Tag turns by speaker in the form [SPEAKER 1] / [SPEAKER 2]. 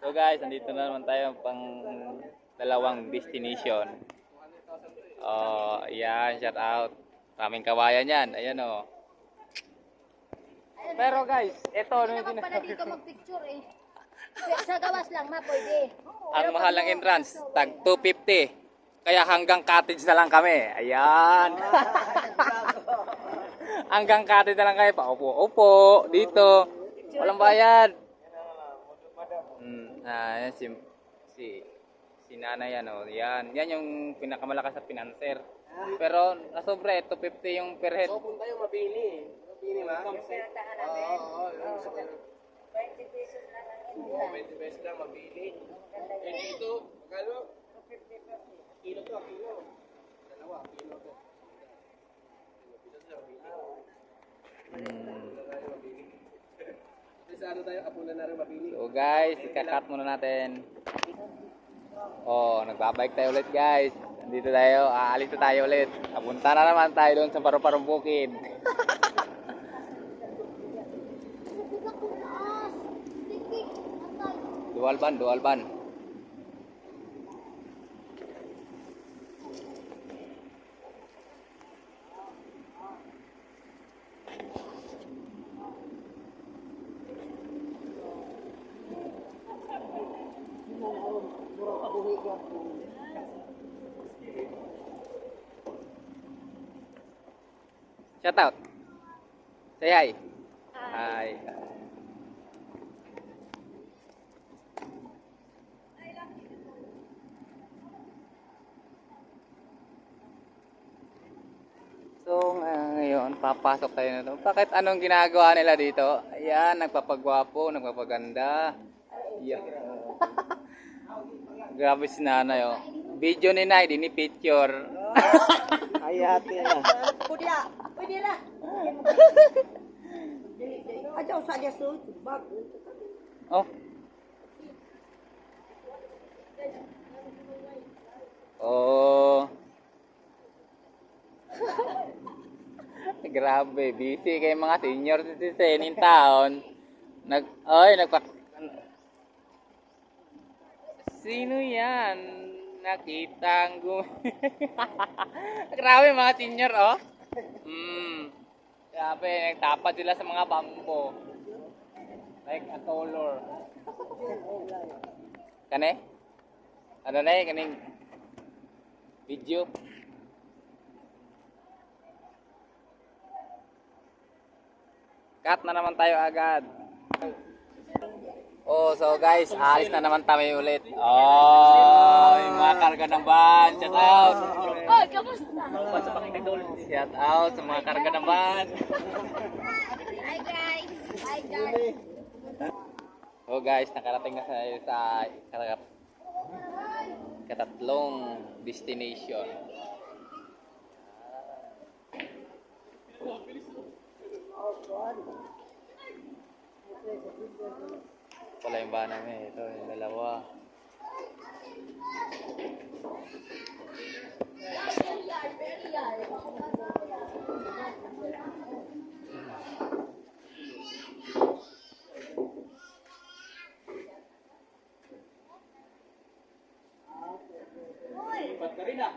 [SPEAKER 1] So guys, andito na naman tayo pang dalawang destination. Oh, ayan, shout out. Kaming kawayan yan. Ayan oh. Pero guys, ito ano yung
[SPEAKER 2] Naman pala dito mag-picture eh. Sa gawas lang ma, pwede.
[SPEAKER 1] ang mahal ng entrance, tag 250. Kaya hanggang cottage na lang kami. Ayan. Hanggang cottage na lang kayo. Paupo-upo dito. Walang bayad. Yan si nanay yan oh. Yan yung pinakamalakas sa financer. Pero nasobra 250 yung per head.
[SPEAKER 3] So, punta yung mabini. Mabini, ma? Oo,
[SPEAKER 2] 20 pesos lang ang
[SPEAKER 3] 20 pesos lang mabini. Eh, dito, magkano? Kilo to, kilo. Dalawa, kilo to. Sa ano tayo, kapunan na rin mabini.
[SPEAKER 1] So guys, ikakat muna natin. Oh, nagbabike tayo ulit guys. Dito tayo, aalis na tayo ulit. Papunta na naman tayo doon sa Paru-Parong Bukid. Dual ban. Shout out. Say hi. Hi. So ngayon, papasok tayo na ito. Bakit anong ginagawa nila dito? Ayan, nagpapagwapo, nagpapaganda. Ayan. Grabe si nanay oh. Video ni Nay, di ni picture.
[SPEAKER 3] Ayate na.
[SPEAKER 2] Pwede na.
[SPEAKER 4] Aja usah dia suit, bag.
[SPEAKER 1] Oh. Oh. Grabe, busy kay mga senior citizen in town. Sino yan? Nakitang Grabe mga senior, oh. Grabe, nagtapad sila sa mga bangko. Like a color. Kane? Ano na eh, kaning video. Cut na naman tayo agad. Oh, so guys, alis na naman kami ulit. Oh, yung mga karga ng van. Shout out.
[SPEAKER 2] Oy, kamusta?
[SPEAKER 1] Shout out sa mga karga ng van.
[SPEAKER 2] Hi guys. Hi guys.
[SPEAKER 1] Oh guys, nakarating na tayo sa katatlong destination. Pala yung ba namin, ito yung dalawa. Ba't ka rin ah?